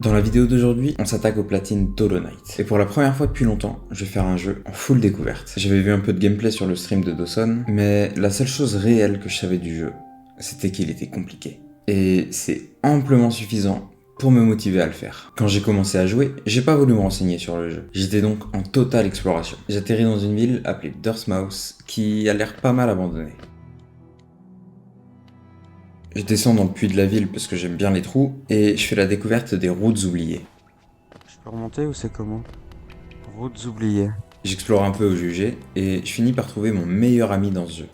Dans la vidéo d'aujourd'hui, on s'attaque aux platines d'Hollow Knight. Et pour la première fois depuis longtemps, je vais faire un jeu en full découverte. J'avais vu un peu de gameplay sur le stream de Dawson, mais la seule chose réelle que je savais du jeu, c'était qu'il était compliqué. Et c'est amplement suffisant pour me motiver à le faire. Quand j'ai commencé à jouer, j'ai pas voulu me renseigner sur le jeu. J'étais donc en totale exploration. J'atterris dans une ville appelée Dirtmouth, qui a l'air pas mal abandonnée. Je descends dans le puits de la ville parce que j'aime bien les trous, et je fais la découverte des routes oubliées. Je peux remonter ou c'est comment? Routes oubliées. J'explore un peu au jugé, et je finis par trouver mon meilleur ami dans ce jeu,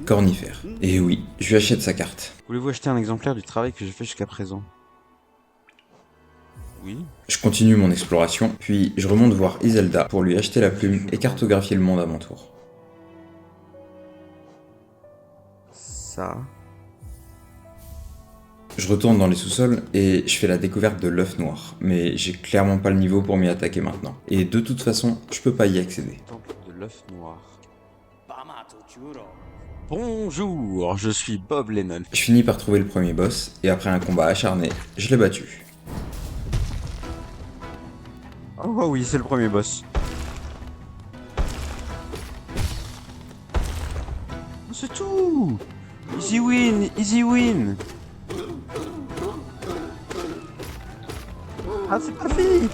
Cornifère. Et oui, je lui achète sa carte. Voulez-vous acheter un exemplaire du travail que j'ai fait jusqu'à présent? Oui. Je continue mon exploration, puis je remonte voir Iselda pour lui acheter la plume et cartographier le monde à mon tour. Ça. Je retourne dans les sous-sols et je fais la découverte de l'œuf noir, mais j'ai clairement pas le niveau pour m'y attaquer maintenant. Et de toute façon, je peux pas y accéder. Temple de l'œuf noir. Bonjour, je suis Bob Lennon. Je finis par trouver le premier boss, et après un combat acharné, je l'ai battu. Oh oui, c'est le premier boss. C'est tout. Easy win, easy win. Ah, c'est pas fini.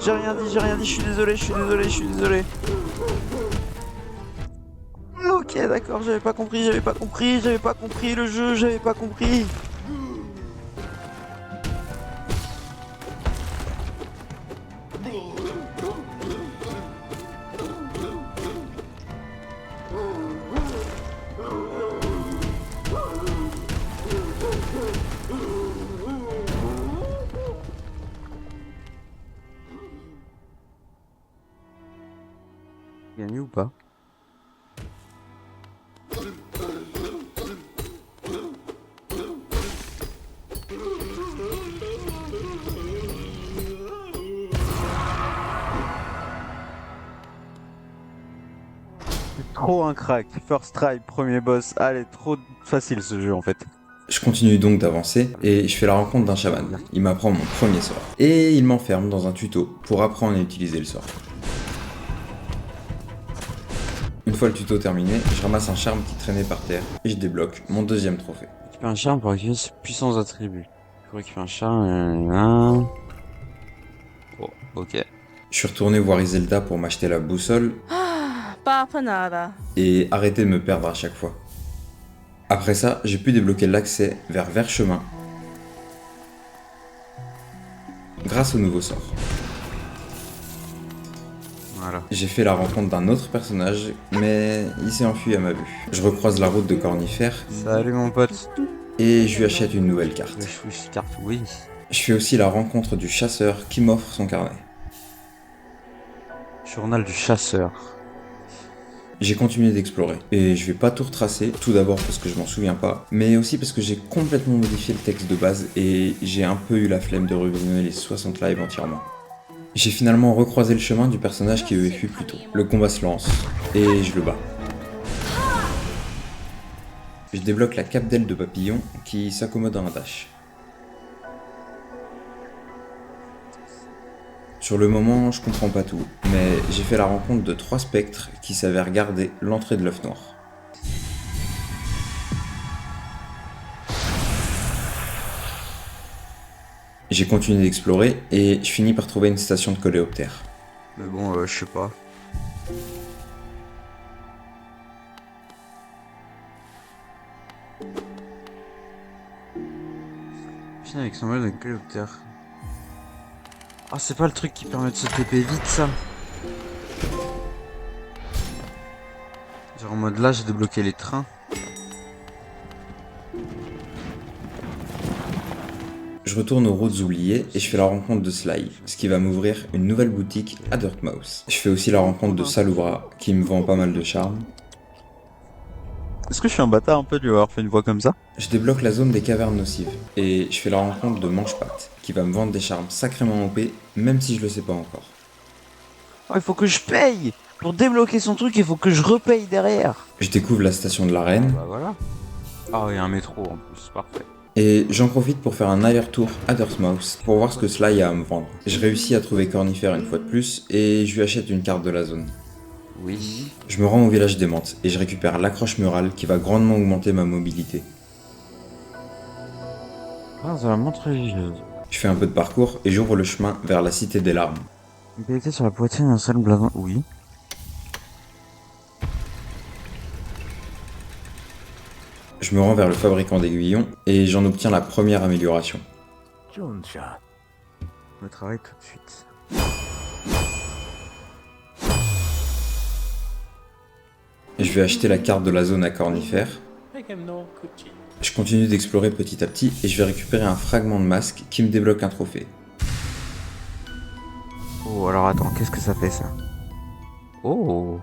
J'ai rien dit, je suis désolé, je suis désolé. Ok, d'accord, j'avais pas compris le jeu, j'avais pas compris. Gagné ou pas? Trop un crack, first try, premier boss, allez, trop facile ce jeu en fait. Je continue donc d'avancer et je fais la rencontre d'un chaman. Il m'apprend mon premier sort. Et il m'enferme dans un tuto pour apprendre à utiliser le sort. Une fois le tuto terminé, je ramasse un charme qui traînait par terre et je débloque mon deuxième trophée. Récupère un charme pour activer ses puissants attributs. Pour récupérer un charme, Oh, ok. Je suis retourné voir Iselda pour m'acheter la boussole Papanada. et arrêter de me perdre à chaque fois. Après ça, j'ai pu débloquer l'accès vers Verchemin grâce au nouveau sort. Voilà. J'ai fait la rencontre d'un autre personnage, mais il s'est enfui à ma vue. Je recroise la route de Cornifère Salut mon pote. et je lui achète une nouvelle carte. Le chouche carte, oui. Je fais aussi la rencontre du chasseur qui m'offre son carnet. Journal du chasseur. J'ai continué d'explorer, et je vais pas tout retracer, tout d'abord parce que je m'en souviens pas, mais aussi parce que j'ai complètement modifié le texte de base et j'ai un peu eu la flemme de revisionner les 60 lives entièrement. J'ai finalement recroisé le chemin du personnage qui avait fui plus tôt. Le combat se lance, et je le bats. Je débloque la cape d'aile de papillon qui s'accommode en un dash. Sur le moment, je comprends pas tout, mais j'ai fait la rencontre de 3 spectres qui s'avèrent garder l'entrée de l'œuf noir. J'ai continué d'explorer et je finis par trouver une station de coléoptère. Mais bon, je sais pas. Fini avec son mode de coléoptère. Ah, c'est pas le truc qui permet de se TP vite, ça. Genre en mode là, j'ai débloqué les trains. Je retourne aux routes oubliées et je fais la rencontre de Sly, ce qui va m'ouvrir une nouvelle boutique à Dirtmouth. Je fais aussi la rencontre de Salubra, qui me vend pas mal de charme. Est-ce que je suis un bâtard un peu de lui avoir fait une voix comme ça? Je débloque la zone des cavernes nocives, et je fais la rencontre de Manchepatte, qui va me vendre des charmes sacrément OP, même si je le sais pas encore. Oh, il faut que je paye! Pour débloquer son truc, il faut que je repaye derrière! Je découvre la station de la Reine, Bah voilà. Ah, il y a un métro en plus, parfait. Et j'en profite pour faire un aller-retour à Dirtmouth pour voir ce que Sly a à me vendre. Je réussis à trouver Cornifère une fois de plus et je lui achète une carte de la zone. Oui. Je me rends au village des Mantes et je récupère l'accroche murale qui va grandement augmenter ma mobilité. Ah, c'est la montre religieuse. Je fais un peu de parcours et j'ouvre le chemin vers la Cité des Larmes. Égalité sur la poitrine, un seul blason. Oui. Je me rends vers le fabricant d'aiguillons et j'en obtiens la première amélioration. Le travail tout de suite. Je vais acheter la carte de la zone à Cornifère. Je continue d'explorer petit à petit et je vais récupérer un fragment de masque qui me débloque un trophée. Oh, alors attends, qu'est-ce que ça fait ça? Oh.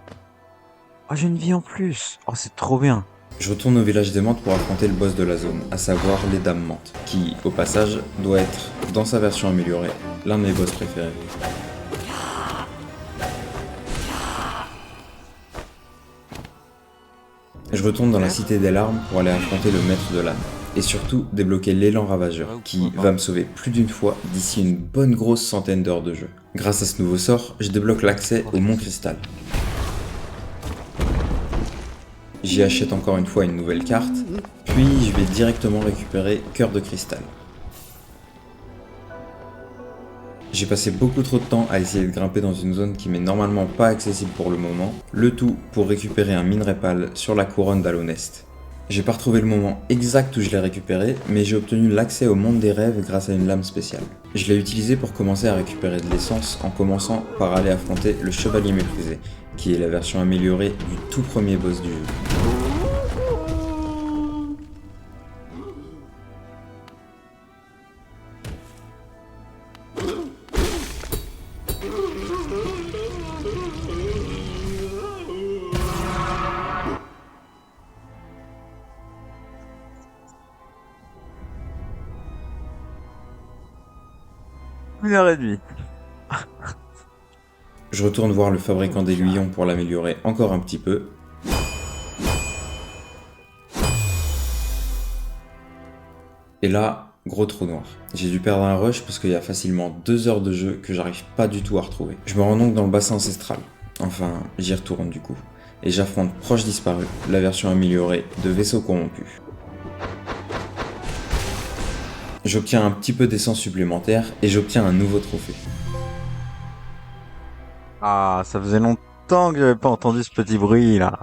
Oh, j'ai une vie en plus. Oh, c'est trop bien. Je retourne au village des Mantes pour affronter le boss de la zone, à savoir les Dames Mantes, qui, au passage, doit être, dans sa version améliorée, l'un de mes boss préférés. Je retourne dans la Cité des Larmes pour aller affronter le maître de l'âme, et surtout débloquer l'élan ravageur, qui va me sauver plus d'une fois d'ici une bonne grosse centaine d'heures de jeu. Grâce à ce nouveau sort, je débloque l'accès au Mont Cristal. J'y achète encore une fois une nouvelle carte, puis je vais directement récupérer Cœur de Cristal. J'ai passé beaucoup trop de temps à essayer de grimper dans une zone qui m'est normalement pas accessible pour le moment, le tout pour récupérer un minerai pâle sur la couronne d'Alonest. J'ai pas retrouvé le moment exact où je l'ai récupéré, mais j'ai obtenu l'accès au monde des rêves grâce à une lame spéciale. Je l'ai utilisé pour commencer à récupérer de l'essence en commençant par aller affronter le Chevalier Méprisé, qui est la version améliorée du tout premier boss du jeu. Une heure et demie. Je retourne voir le fabricant d'aiguillons pour l'améliorer encore un petit peu. Et là, gros trou noir. J'ai dû perdre un rush parce qu'il y a facilement 2 heures de jeu que j'arrive pas du tout à retrouver. Je me rends donc dans le bassin ancestral. Enfin, j'y retourne du coup. Et j'affronte Proche Disparu, la version améliorée de Vaisseau Corrompu. J'obtiens un petit peu d'essence supplémentaire et j'obtiens un nouveau trophée. Ah, ça faisait longtemps que j'avais pas entendu ce petit bruit là.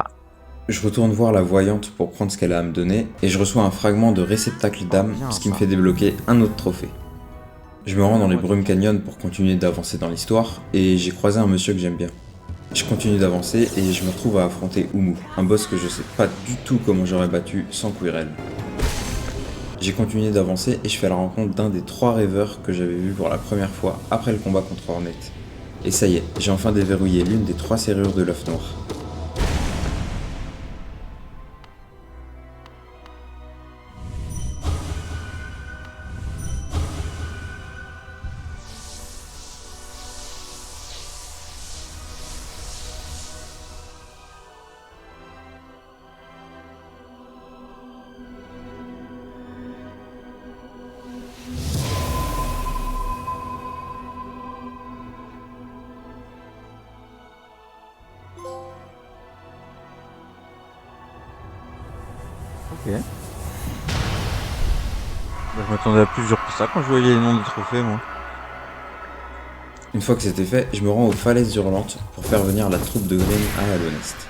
Je retourne voir la voyante pour prendre ce qu'elle a à me donner et je reçois un fragment de réceptacle d'âme, ce qui me fait débloquer un autre trophée. Je me rends dans les Brumes Canyon pour continuer d'avancer dans l'histoire et j'ai croisé un monsieur que j'aime bien. Je continue d'avancer et je me retrouve à affronter Umu, un boss que je sais pas du tout comment j'aurais battu sans Quirrell. J'ai continué d'avancer et je fais la rencontre d'un des 3 rêveurs que j'avais vu pour la première fois après le combat contre Hornet. Et ça y est, j'ai enfin déverrouillé l'une des 3 serrures de l'œuf noir. Ok. Je m'attendais à plus dur que ça quand je voyais les noms des trophées, moi. Une fois que c'était fait, je me rends aux falaises hurlantes pour faire venir la troupe de Grimm à Alonest.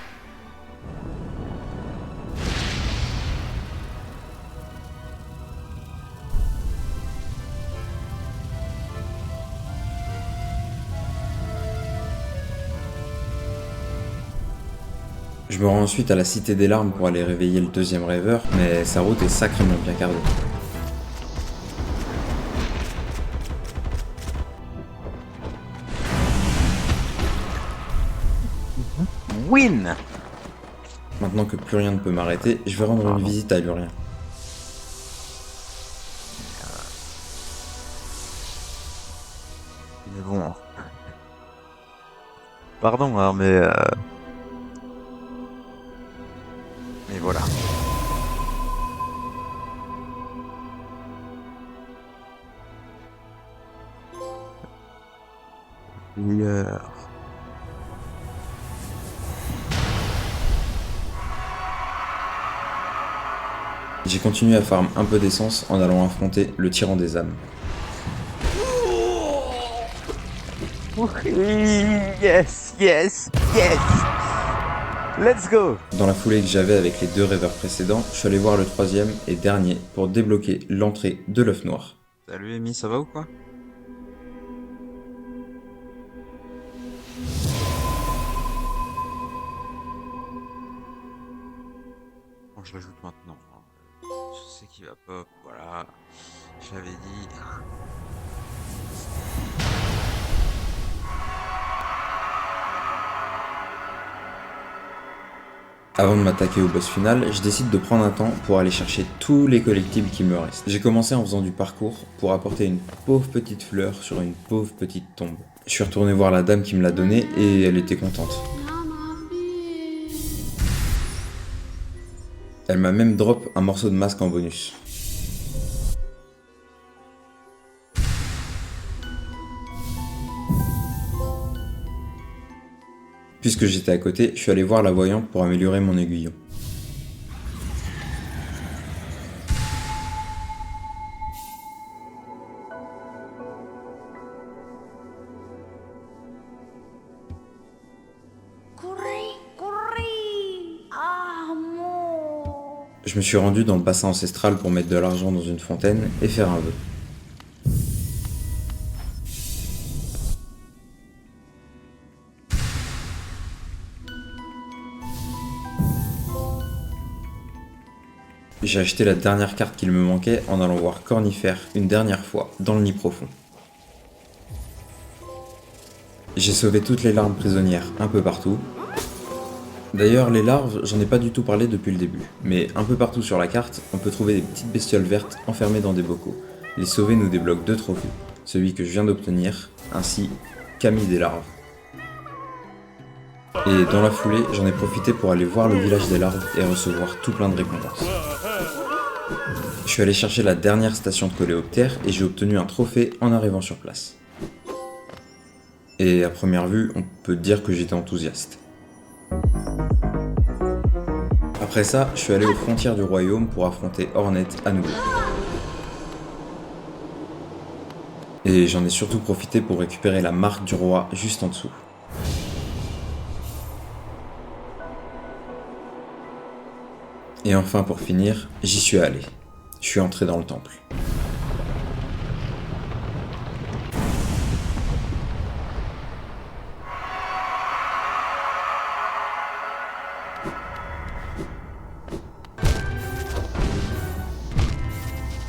Je me rends ensuite à la Cité des Larmes pour aller réveiller le 2e rêveur, mais sa route est sacrément bien carrée. Win! Maintenant que plus rien ne peut m'arrêter, je vais rendre une visite à Lurien. Mais bon. Pardon, hein, mais voilà. Meilleur. J'ai continué à farm un peu d'essence en allant affronter le tyran des âmes. Yes, yes, yes. Let's go. Dans la foulée que j'avais avec les 2 rêveurs précédents, je suis allé voir le 3e et dernier pour débloquer l'entrée de l'œuf noir. Salut Amy, ça va ou quoi? Bon, je l'ajoute maintenant. Je sais qu'il va pop, voilà. Je l'avais dit. Avant de m'attaquer au boss final, je décide de prendre un temps pour aller chercher tous les collectibles qui me restent. J'ai commencé en faisant du parcours pour apporter une pauvre petite fleur sur une pauvre petite tombe. Je suis retourné voir la dame qui me l'a donnée et elle était contente. Elle m'a même drop un morceau de masque en bonus. Puisque j'étais à côté, je suis allé voir la voyante pour améliorer mon aiguillon. Je me suis rendu dans le bassin ancestral pour mettre de l'argent dans une fontaine et faire un vœu. J'ai acheté la dernière carte qu'il me manquait en allant voir Cornifère une dernière fois dans le nid profond. J'ai sauvé toutes les larves prisonnières un peu partout. D'ailleurs, les larves, j'en ai pas du tout parlé depuis le début, mais un peu partout sur la carte, on peut trouver des petites bestioles vertes enfermées dans des bocaux. Les sauver nous débloque 2 trophées, celui que je viens d'obtenir, ainsi qu'Ami des larves. Et dans la foulée, j'en ai profité pour aller voir le village des larves et recevoir tout plein de récompenses. Je suis allé chercher la dernière station de coléoptère et j'ai obtenu un trophée en arrivant sur place. Et à première vue, on peut dire que j'étais enthousiaste. Après ça, je suis allé aux frontières du royaume pour affronter Hornet à nouveau. Et j'en ai surtout profité pour récupérer la marque du roi juste en dessous. Et enfin pour finir, j'y suis allé. Je suis entré dans le temple.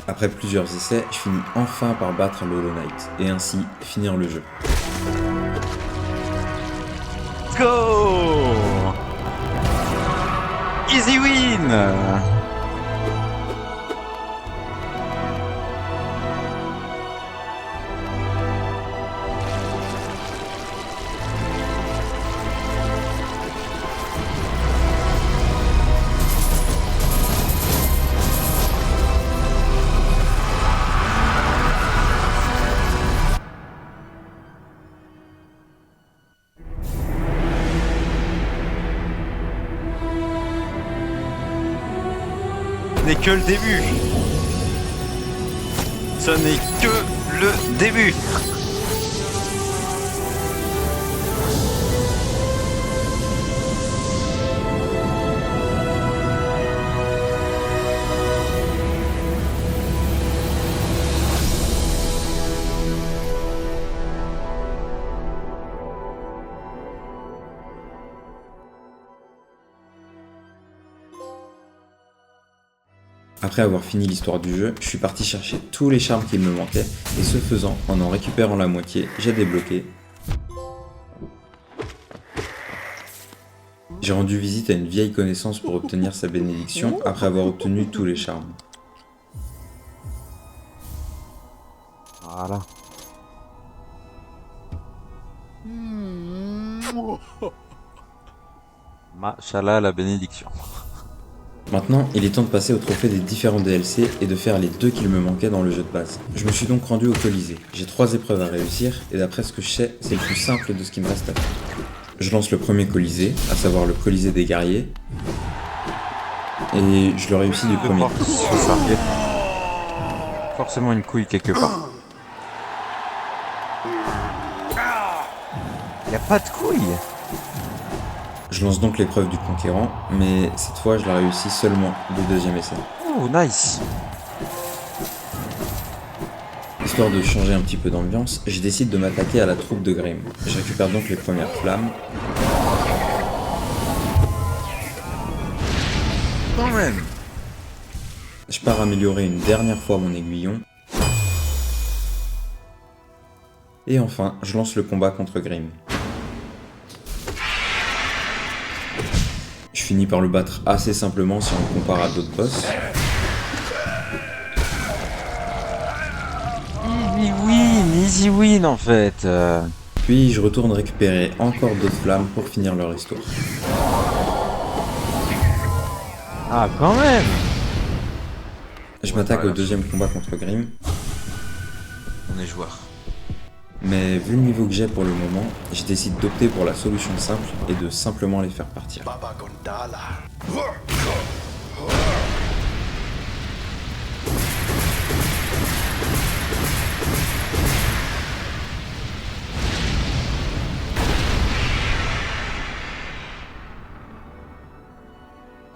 Après plusieurs essais, je finis enfin par battre le Hollow Knight, et ainsi finir le jeu. Go! Easy win! Ce n'est que le début. Ce n'est que le début. Après avoir fini l'histoire du jeu, je suis parti chercher tous les charmes qu'il me manquaient, et ce faisant, en récupérant la moitié, j'ai débloqué. J'ai rendu visite à une vieille connaissance pour obtenir sa bénédiction après avoir obtenu tous les charmes. Voilà. Machallah la bénédiction. Maintenant, il est temps de passer au trophée des différents DLC et de faire les 2 qu'il me manquait dans le jeu de base. Je me suis donc rendu au Colisée. J'ai 3 épreuves à réussir, et d'après ce que je sais, c'est le plus simple de ce qui me reste à faire. Je lance le premier Colisée, à savoir le Colisée des guerriers, et je le réussis du premier coup. C'est ça. Il y a forcément une couille quelque part. Y a pas de couille. Je lance donc l'épreuve du conquérant, mais cette fois je la réussis seulement du deuxième essai. Oh, nice. Histoire de changer un petit peu d'ambiance, je décide de m'attaquer à la troupe de Grimm. Je récupère donc les premières flammes. Quand même. Je pars améliorer une dernière fois mon aiguillon. Et enfin, je lance le combat contre Grimm. Je finis par le battre assez simplement si on le compare à d'autres boss. Easy win en fait. Puis je retourne récupérer encore d'autres flammes pour finir leur histoire. Ah, quand même. Je m'attaque au deuxième combat contre Grimm, On est joueur. mais vu le niveau que j'ai pour le moment, je décide d'opter pour la solution simple et de simplement les faire partir.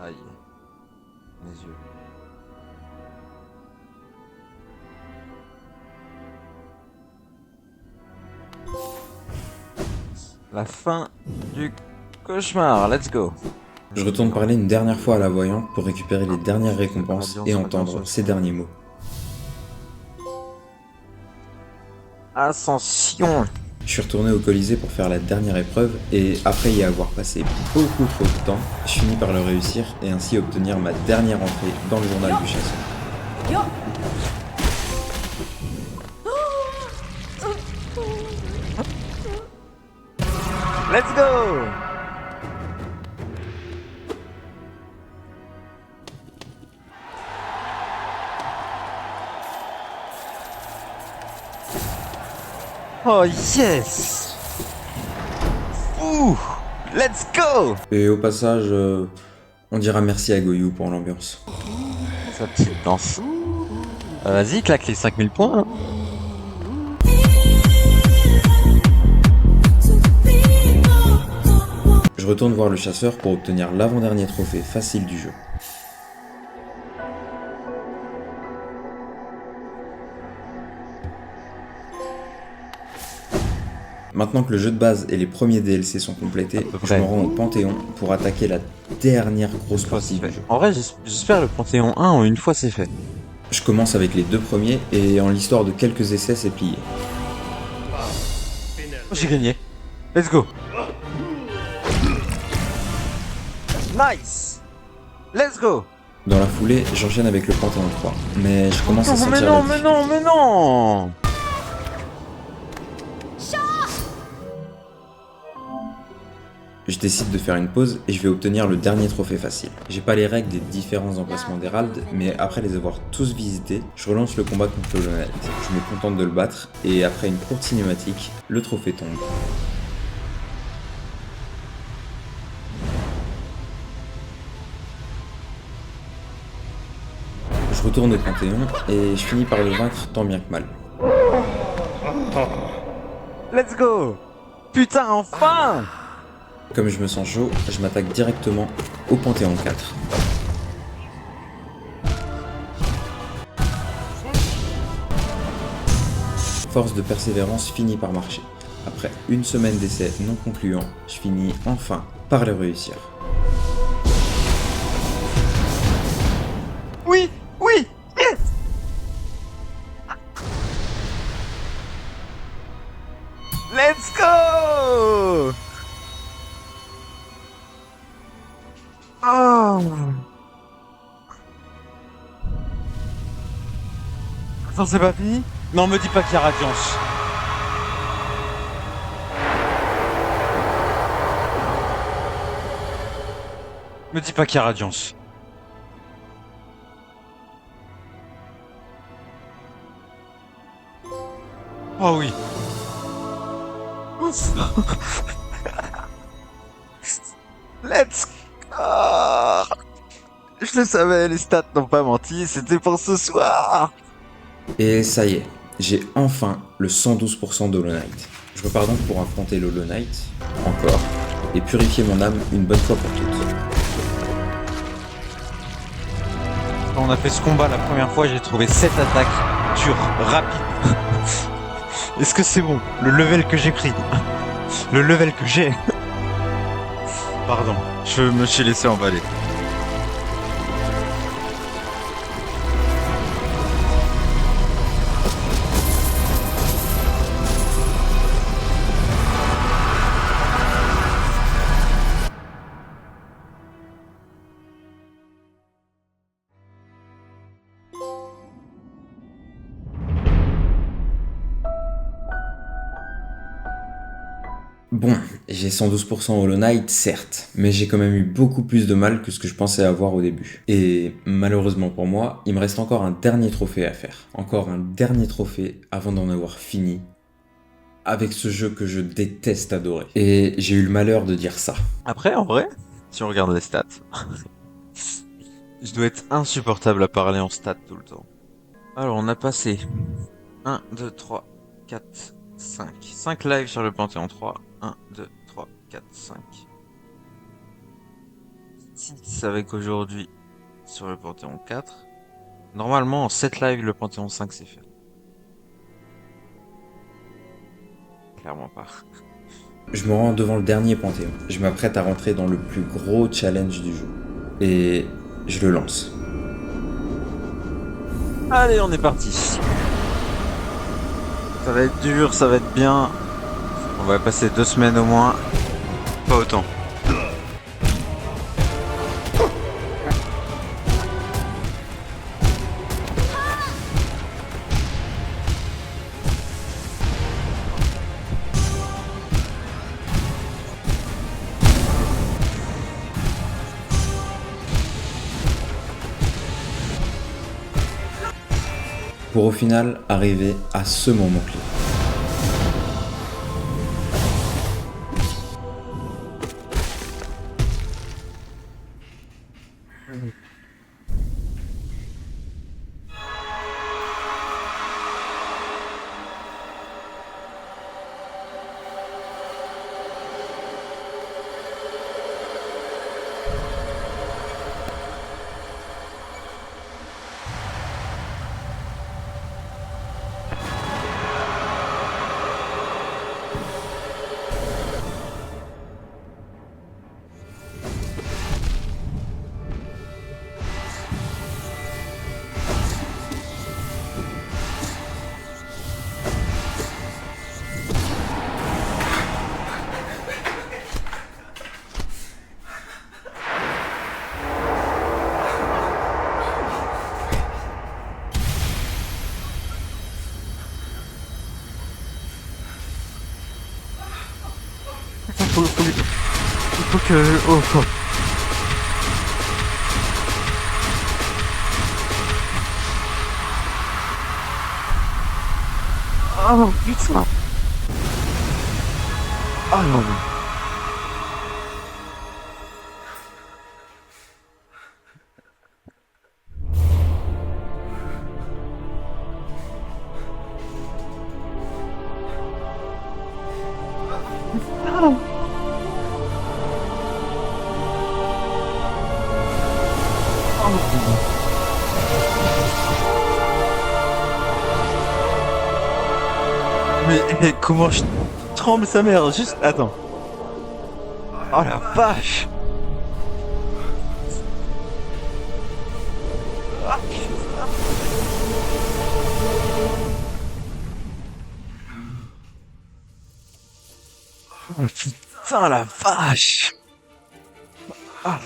Aïe. Mes yeux. La fin du cauchemar, let's go. Je retourne parler une dernière fois à la voyante pour récupérer les dernières récompenses et entendre ses derniers mots. Ascension. Je suis retourné au Colisée pour faire la dernière épreuve et après y avoir passé beaucoup trop de temps, je finis par le réussir et ainsi obtenir ma dernière entrée dans le journal du chasseur. Let's go. Oh yes. Ouh. Let's go. Et au passage, on dira merci à Goyou pour l'ambiance. Sa petite danse. Vas-y, claque les 5000 points. Hein. Je retourne voir le chasseur pour obtenir l'avant-dernier trophée facile du jeu. Maintenant que le jeu de base et les premiers DLC sont complétés, je me rends au Panthéon pour attaquer la dernière grosse partie du jeu. En vrai, j'espère le Panthéon 1 en une fois c'est fait. Je commence avec les 2 premiers et en l'histoire de quelques essais c'est plié. J'ai gagné. Let's go. Nice. Let's go. Dans la foulée, j'enchaîne avec le Panthéon 3, mais je commence à sentir mais non. Je décide de faire une pause et je vais obtenir le dernier trophée facile. J'ai pas les règles des différents emplacements d'Hérald, mais après les avoir tous visités, je relance le combat contre le Knight. Je me contente de le battre et après une courte cinématique, le trophée tombe. Je retourne au Panthéon et je finis par le vaincre tant bien que mal. Let's go. Putain, enfin. Comme je me sens chaud, je m'attaque directement au Panthéon 4. Force de persévérance finit par marcher. Après une semaine d'essais non concluants, je finis enfin par le réussir. Oui. Yes. Let's go. Oh. Attends, c'est pas fini? Non, me dis pas qu'il y a Radiance. Me dis pas qu'il y a Radiance. Oh oui. Let's go. Je le savais, les stats n'ont pas menti, c'était pour ce soir. Et ça y est, j'ai enfin le 112% d'Hollow Knight. Je repars donc pour affronter l'Hollow Knight, encore, et purifier mon âme une bonne fois pour toutes. Quand on a fait ce combat la première fois, j'ai trouvé 7 attaques dures, rapides. Est-ce que c'est bon? Le level que j'ai pris. Le level que j'ai. Pardon, je me suis laissé emballer. Bon, j'ai 112% Hollow Knight, certes, mais j'ai quand même eu beaucoup plus de mal que ce que je pensais avoir au début. Et malheureusement pour moi, il me reste encore un dernier trophée à faire. Encore un dernier trophée avant d'en avoir fini avec ce jeu que je déteste adorer. Et j'ai eu le malheur de dire ça. Après, en vrai, si on regarde les stats, je dois être insupportable à parler en stats tout le temps. Alors, on a passé 1, 2, 3, 4, 5. 5 lives sur le Panthéon 3. 1, 2, 3, 4, 5. 6 avec aujourd'hui sur le Panthéon 4. Normalement, en 7 lives, le Panthéon 5 c'est fait. Clairement pas. Je me rends devant le dernier Panthéon. Je m'apprête à rentrer dans le plus gros challenge du jeu. Et je le lance. Allez, on est parti. Ça va être dur, ça va être bien. On va passer 2 semaines au moins. Pas autant. Pour au final arriver à ce moment clé. Il faut que... Oh. Oh putain. Oh non. Mais comment je tremble sa mère, juste attends. Oh la vache. Oh, putain la vache. Ah.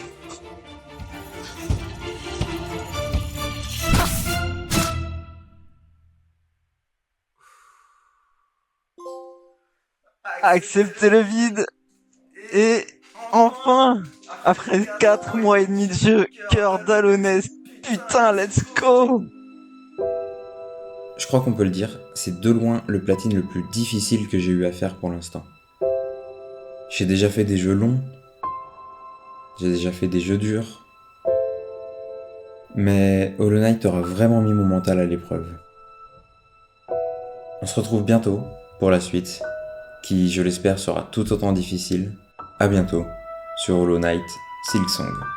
Accepter le vide. Et enfin, après 4 mois et demi de jeu, cœur d'Alonès. Putain, let's go. Je crois qu'on peut le dire, c'est de loin le platine le plus difficile que j'ai eu à faire pour l'instant. J'ai déjà fait des jeux longs, j'ai déjà fait des jeux durs, mais Hollow Knight aura vraiment mis mon mental à l'épreuve. On se retrouve bientôt pour la suite, qui je l'espère sera tout autant difficile. À bientôt sur Hollow Knight Silksong.